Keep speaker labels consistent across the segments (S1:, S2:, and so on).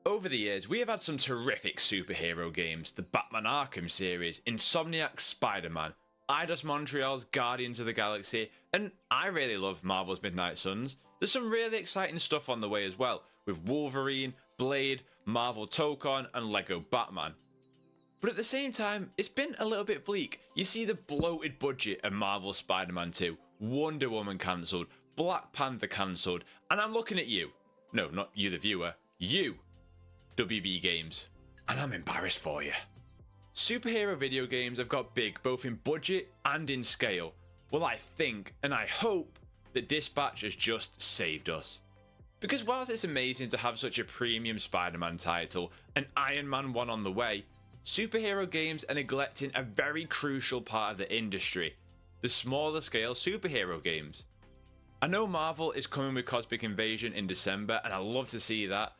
S1: Over the years, we have had some terrific superhero games: the Batman Arkham series, Insomniac's Spider-Man, Eidos Montreal's Guardians of the Galaxy, and I really love Marvel's Midnight Suns. There's some really exciting stuff on the way as well, with Wolverine, Blade, Marvel Tokon, and Lego Batman. But at the same time, it's been a little bit bleak. You see the bloated budget of Marvel's Spider-Man 2, Wonder Woman cancelled, Black Panther cancelled, and I'm looking at you. No, not you the viewer. You, WB Games. And I'm embarrassed for you. Superhero video games have got big both in budget and in scale. Well, I think, and I hope, that Dispatch has just saved us. Because whilst it's amazing to have such a premium Spider-Man title and Iron Man 1 on the way, superhero games are neglecting a very crucial part of the industry: the smaller scale superhero games. I know Marvel is coming with Cosmic Invasion in December, and I love to see that,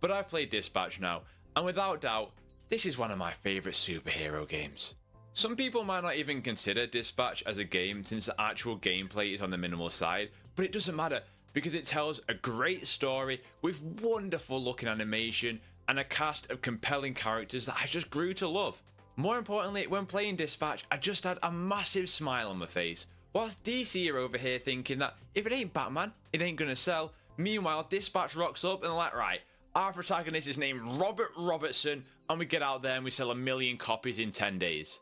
S1: but I've played Dispatch now, and without doubt, this is one of my favourite superhero games. Some people might not even consider Dispatch as a game since the actual gameplay is on the minimal side, but it doesn't matter because it tells a great story with wonderful looking animation and a cast of compelling characters that I just grew to love. More importantly, when playing Dispatch, I just had a massive smile on my face, whilst DC are over here thinking that if it ain't Batman, it ain't gonna sell. Meanwhile, Dispatch rocks up and they're like, right, our protagonist is named Robert Robertson, and we get out there and we sell 1 million copies in 10 days.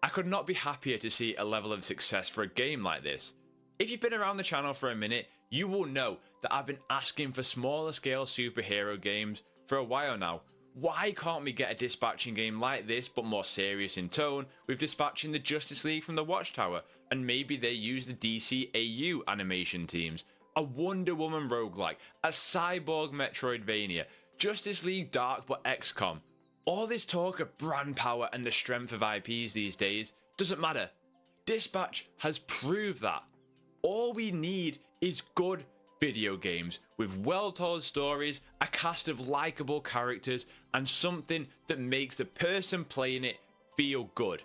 S1: I could not be happier to see a level of success for a game like this. If you've been around the channel for a minute, you will know that I've been asking for smaller scale superhero games for a while now. Why can't we get a dispatching game like this but more serious in tone, with dispatching the Justice League from the Watchtower, and maybe they use the DCAU animation teams, a Wonder Woman roguelike, a Cyborg Metroidvania, Justice League Dark but XCOM. All this talk of brand power and the strength of IPs these days doesn't matter. Dispatch has proved that. All we need is good video games with well-told stories, a cast of likable characters, and something that makes the person playing it feel good.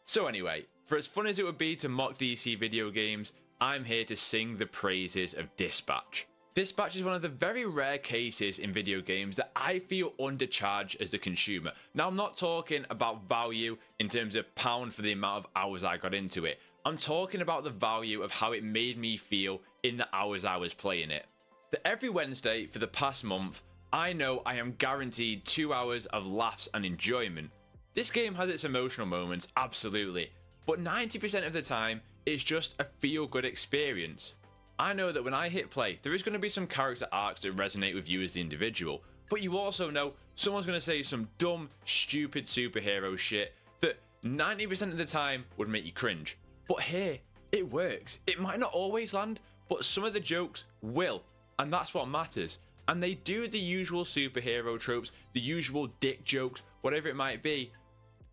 S1: So anyway, for as fun as it would be to mock DC video games, I'm here to sing the praises of Dispatch. Dispatch is one of the very rare cases in video games that I feel undercharged as the consumer. Now, I'm not talking about value in terms of pound for the amount of hours I got into it. I'm talking about the value of how it made me feel in the hours I was playing it. That every Wednesday for the past month, I know I am guaranteed 2 hours of laughs and enjoyment. This game has its emotional moments, absolutely, but 90% of the time, it's just a feel-good experience. I know that when I hit play, there is going to be some character arcs that resonate with you as the individual, but you also know someone's going to say some dumb, stupid superhero shit that 90% of the time would make you cringe. But here, it works. It might not always land, but some of the jokes will, and that's what matters. And they do the usual superhero tropes, the usual dick jokes, whatever it might be,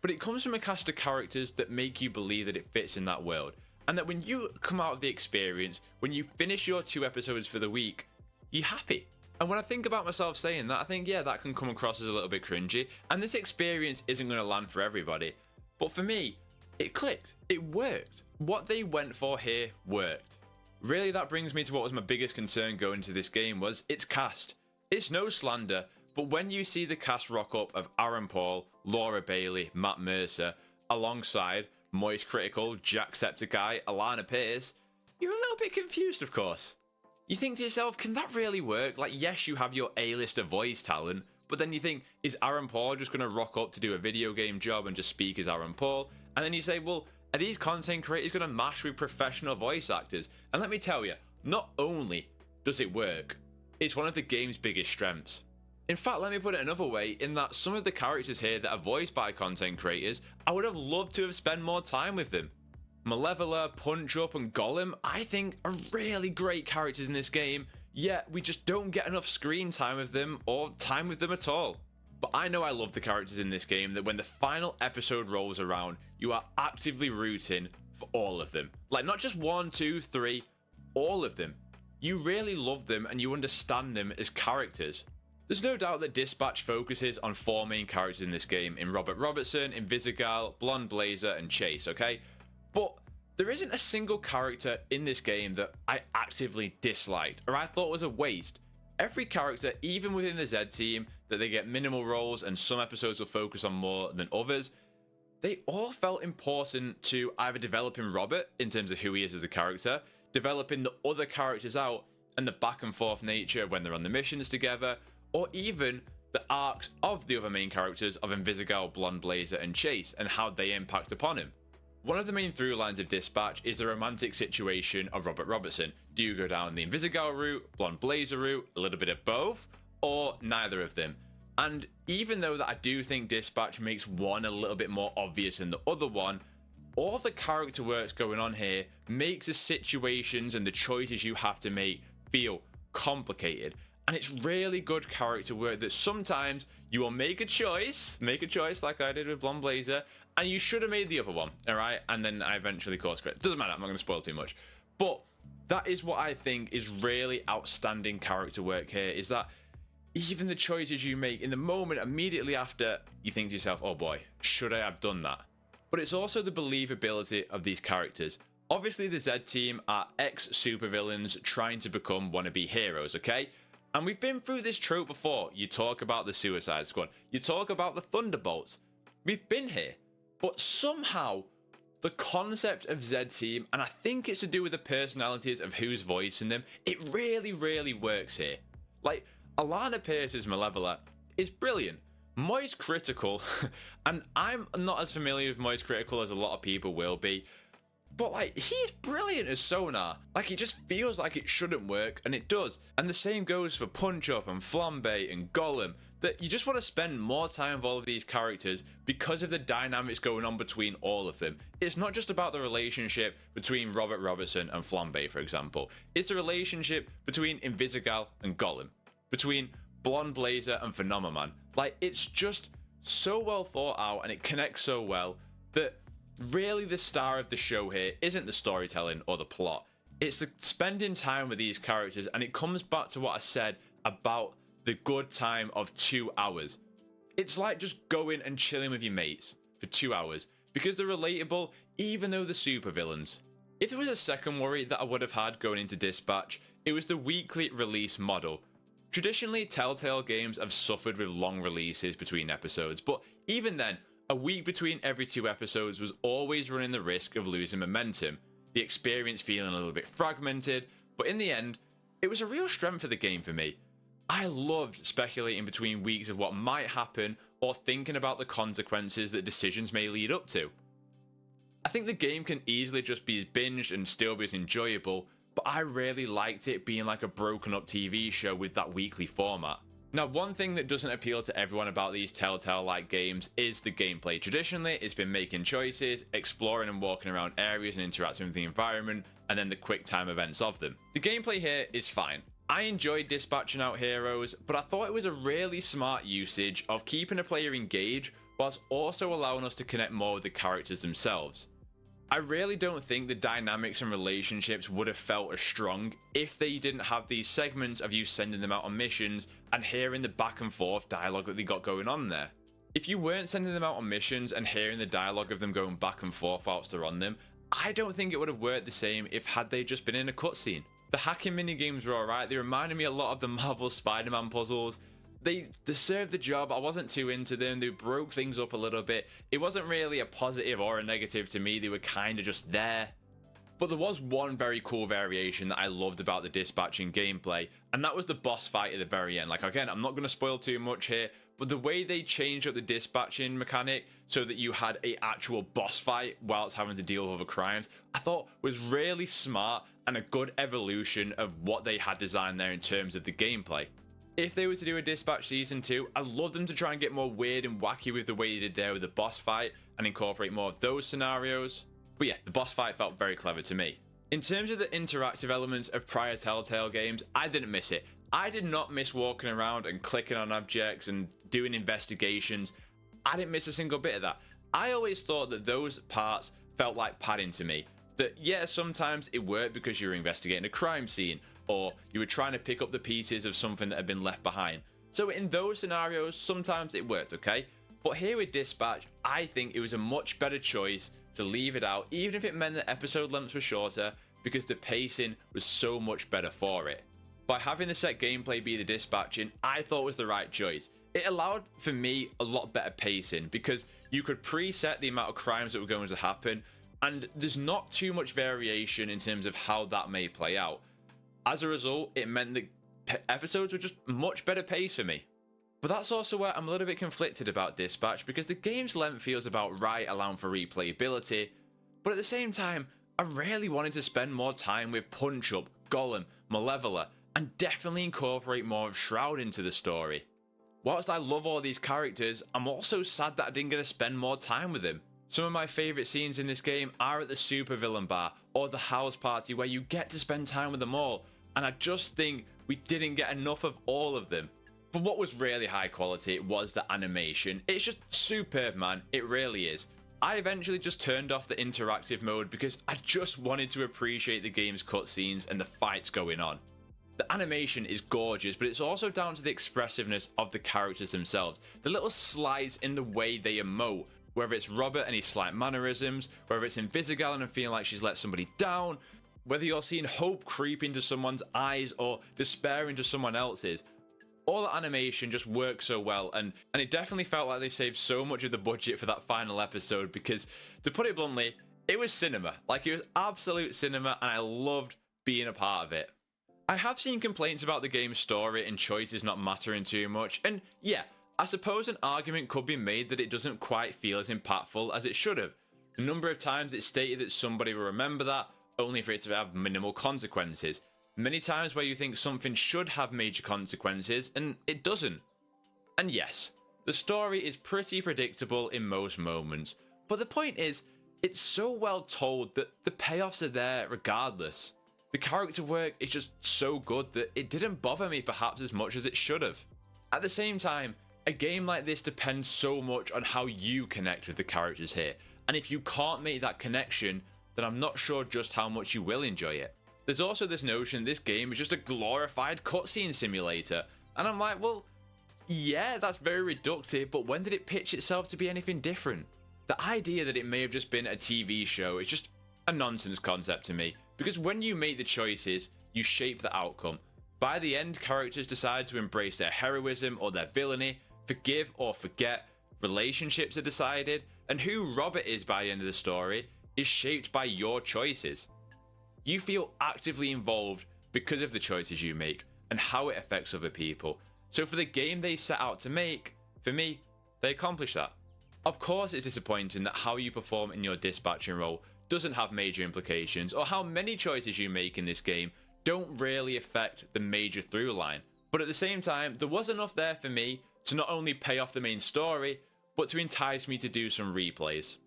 S1: but it comes from a cast of characters that make you believe that it fits in that world. And that when you come out of the experience, when you finish your 2 episodes for the week, you're happy. And when I think about myself saying that, I think, yeah, that can come across as a little bit cringy. And this experience isn't going to land for everybody. But for me, it clicked. It worked. What they went for here worked. Really, that brings me to what was my biggest concern going into this game was its cast. It's no slander, but when you see the cast rock up of Aaron Paul, Laura Bailey, Matt Mercer, alongside Moist Critical, Jacksepticeye, Alana Pierce, you're a little bit confused, of course. You think to yourself, can that really work? Like, yes, you have your A-lister voice talent, but then you think, is Aaron Paul just going to rock up to do a video game job and just speak as Aaron Paul? And then you say, well, are these content creators going to mash with professional voice actors? And let me tell you, not only does it work, it's one of the game's biggest strengths. In fact, let me put it another way, in that some of the characters here that are voiced by content creators, I would have loved to have spent more time with them. Malevola, Punch Up, and Golem, I think, are really great characters in this game, yet we just don't get enough screen time with them, or time with them at all. But I know I love the characters in this game, that when the final episode rolls around, you are actively rooting for all of them. Like, not just 1, 2, 3, all of them. You really love them and you understand them as characters. There's no doubt that Dispatch focuses on 4 main characters in this game, in Robert Robertson, Invisigal, Blonde Blazer, and Chase, okay? But there isn't a single character in this game that I actively disliked, or I thought was a waste. every character, even within the Z team, that they get minimal roles and some episodes will focus on more than others, they all felt important to either developing Robert in terms of who he is as a character, developing the other characters out and the back and forth nature of when they're on the missions together, or even the arcs of the other main characters of Invisigal, Blonde Blazer, and Chase and how they impact upon him. One of the main through lines of Dispatch is the romantic situation of Robert Robertson. Do you go down the Invisigal route, Blonde Blazer route, a little bit of both, or neither of them? And even though that I do think Dispatch makes one a little bit more obvious than the other one, all the character works going on here makes the situations and the choices you have to make feel complicated. And it's really good character work that sometimes you will make a choice like I did with Blonde Blazer, and you should have made the other one, alright? And then I eventually course correct. Doesn't matter, I'm not going to spoil too much. But that is what I think is really outstanding character work here, is that even the choices you make in the moment immediately after, you think to yourself, oh boy, should I have done that? But it's also the believability of these characters. Obviously the Z team are ex-supervillains trying to become wannabe heroes, okay? And we've been through this trope before. You talk about the Suicide Squad, you talk about the Thunderbolts. We've been here. But somehow, the concept of Z team, and I think it's to do with the personalities of who's voicing them, it really, really works here. Like, Alana Pierce's Malevola is brilliant. Moist Critical, and I'm not as familiar with Moist Critical as a lot of people will be, but like, he's brilliant as Sonar. Like, it just feels like it shouldn't work, and it does. And the same goes for Punch Up and Flambe and Golem, that you just want to spend more time with all of these characters because of the dynamics going on between all of them. It's not just about the relationship between Robert Robertson and Flambe, for example. It's the relationship between Invisigal and Golem, between Blonde Blazer and Phenomenon. Like, it's just so well thought out, and it connects so well that really the star of the show here isn't the storytelling or the plot. It's the spending time with these characters, and it comes back to what I said about the good time of 2 hours. It's like just going and chilling with your mates for 2 hours because they're relatable, even though they're supervillains. If there was a second worry that I would have had going into Dispatch, it was the weekly release model. Traditionally, Telltale games have suffered with long releases between episodes, but even then, a week between every 2 episodes was always running the risk of losing momentum, the experience feeling a little bit fragmented, but in the end, it was a real strength for the game for me. I loved speculating between weeks of what might happen or thinking about the consequences that decisions may lead up to. I think the game can easily just be binged and still be as enjoyable, but I really liked it being like a broken up TV show with that weekly format. Now, one thing that doesn't appeal to everyone about these Telltale-like games is the gameplay. Traditionally, it's been making choices, exploring and walking around areas and interacting with the environment, and then the quick time events of them. The gameplay here is fine. I enjoyed dispatching out heroes, but I thought it was a really smart usage of keeping a player engaged whilst also allowing us to connect more with the characters themselves. I really don't think the dynamics and relationships would have felt as strong if they didn't have these segments of you sending them out on missions and hearing the back and forth dialogue that they got going on there. If you weren't sending them out on missions and hearing the dialogue of them going back and forth whilst they're on them, I don't think it would have worked the same if had they just been in a cutscene. The hacking minigames were alright, they reminded me a lot of the Marvel Spider-Man puzzles. They served the job, I wasn't too into them, they broke things up a little bit. It wasn't really a positive or a negative to me, they were kind of just there. But there was one very cool variation that I loved about the dispatching gameplay, and that was the boss fight at the very end. Like, again, I'm not going to spoil too much here, but the way they changed up the dispatching mechanic so that you had a actual boss fight whilst having to deal with other crimes, I thought was really smart and a good evolution of what they had designed there in terms of the gameplay. If they were to do a Dispatch Season 2, I'd love them to try and get more weird and wacky with the way they did there with the boss fight and incorporate more of those scenarios. But yeah, the boss fight felt very clever to me. In terms of the interactive elements of prior Telltale games, I didn't miss it. I did not miss walking around and clicking on objects and doing investigations. I didn't miss a single bit of that. I always thought that those parts felt like padding to me. That yeah, sometimes it worked because you were investigating a crime scene, or you were trying to pick up the pieces of something that had been left behind. So in those scenarios, sometimes it worked, okay? But here with Dispatch, I think it was a much better choice to leave it out, even if it meant that episode lengths were shorter, because the pacing was so much better for it. By having the set gameplay be the dispatching, I thought was the right choice. It allowed for me a lot better pacing because you could preset the amount of crimes that were going to happen, and there's not too much variation in terms of how that may play out. As a result, it meant that episodes were just much better paced for me. But that's also where I'm a little bit conflicted about Dispatch, because the game's length feels about right, allowing for replayability, but at the same time, I really wanted to spend more time with Punch Up, Golem, Malevola, and definitely incorporate more of Shroud into the story. Whilst I love all these characters, I'm also sad that I didn't get to spend more time with them. Some of my favourite scenes in this game are at the supervillain bar or the house party, where you get to spend time with them all, and I just think we didn't get enough of all of them. But what was really high quality was the animation. It's just superb, man, it really is. I eventually just turned off the interactive mode because I just wanted to appreciate the game's cutscenes and the fights going on. The animation is gorgeous, but it's also down to the expressiveness of the characters themselves. The little slides in the way they emote, whether it's Robert and his slight mannerisms, whether it's Invisigal and feeling like she's let somebody down, whether you're seeing hope creep into someone's eyes or despair into someone else's. All the animation just works so well, and it definitely felt like they saved so much of the budget for that final episode because, to put it bluntly, it was cinema. Like, it was absolute cinema, and I loved being a part of it. I have seen complaints about the game's story and choices not mattering too much, and yeah, I suppose an argument could be made that it doesn't quite feel as impactful as it should have. The number of times it's stated that somebody will remember that, only for it to have minimal consequences. Many times where you think something should have major consequences, and it doesn't. And yes, the story is pretty predictable in most moments, but the point is, it's so well told that the payoffs are there regardless. The character work is just so good that it didn't bother me perhaps as much as it should have. At the same time, a game like this depends so much on how you connect with the characters here, and if you can't make that connection, then I'm not sure just how much you will enjoy it. There's also this notion this game is just a glorified cutscene simulator, and I'm like, well, yeah, that's very reductive, but when did it pitch itself to be anything different? The idea that it may have just been a TV show is just a nonsense concept to me, because when you make the choices, you shape the outcome. By the end, characters decide to embrace their heroism or their villainy, forgive or forget, relationships are decided, and who Robert is by the end of the story is shaped by your choices. You feel actively involved because of the choices you make and how it affects other people. So for the game they set out to make, for me, they accomplish that. Of course, it's disappointing that how you perform in your dispatching role doesn't have major implications, or how many choices you make in this game don't really affect the major through line. But at the same time, there was enough there for me to not only pay off the main story, but to entice me to do some replays.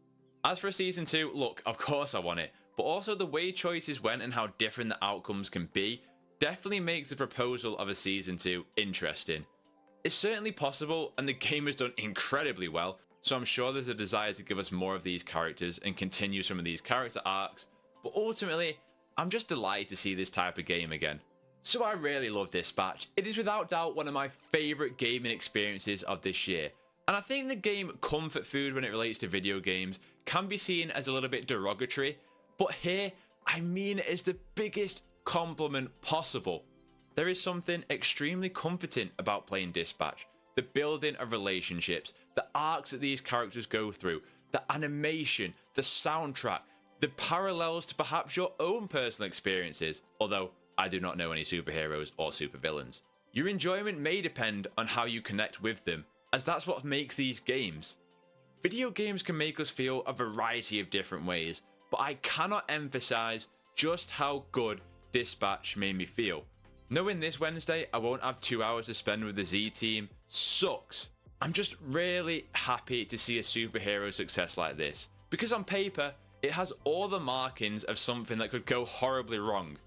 S1: As for Season 2, look, of course I want it, but also the way choices went and how different the outcomes can be definitely makes the proposal of a Season 2 interesting. It's certainly possible, and the game has done incredibly well, so I'm sure there's a desire to give us more of these characters and continue some of these character arcs, but ultimately, I'm just delighted to see this type of game again. So I really love Dispatch. It is without doubt one of my favourite gaming experiences of this year, and I think the game comfort food when it relates to video games can be seen as a little bit derogatory, but here, I mean it as the biggest compliment possible. There is something extremely comforting about playing Dispatch. The building of relationships, the arcs that these characters go through, the animation, the soundtrack, the parallels to perhaps your own personal experiences, although I do not know any superheroes or supervillains. Your enjoyment may depend on how you connect with them, as that's what makes these games. Video games can make us feel a variety of different ways, but I cannot emphasize just how good Dispatch made me feel. Knowing this Wednesday I won't have 2 hours to spend with the Z team sucks. I'm just really happy to see a superhero success like this, because on paper it has all the markings of something that could go horribly wrong.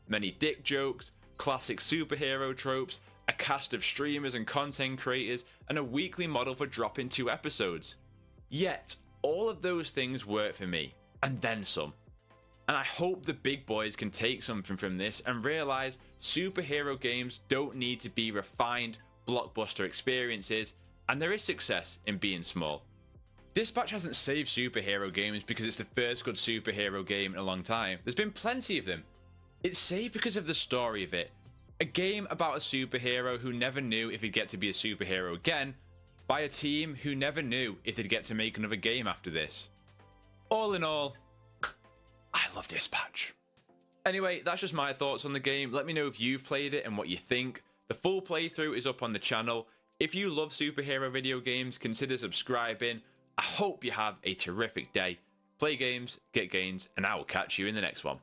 S1: Many dick jokes, classic superhero tropes, a cast of streamers and content creators, and a weekly model for dropping 2 episodes. Yet, all of those things work for me, and then some. And I hope the big boys can take something from this and realise superhero games don't need to be refined blockbuster experiences, and there is success in being small. Dispatch hasn't saved superhero games because it's the first good superhero game in a long time. There's been plenty of them. It's saved because of the story of it. A game about a superhero who never knew if he'd get to be a superhero again, by a team who never knew if they'd get to make another game after this. All in all, I love Dispatch. Anyway, that's just my thoughts on the game. Let me know if you've played it and what you think. The full playthrough is up on the channel. If you love superhero video games, consider subscribing. I hope you have a terrific day. Play games, get gains, and I will catch you in the next one.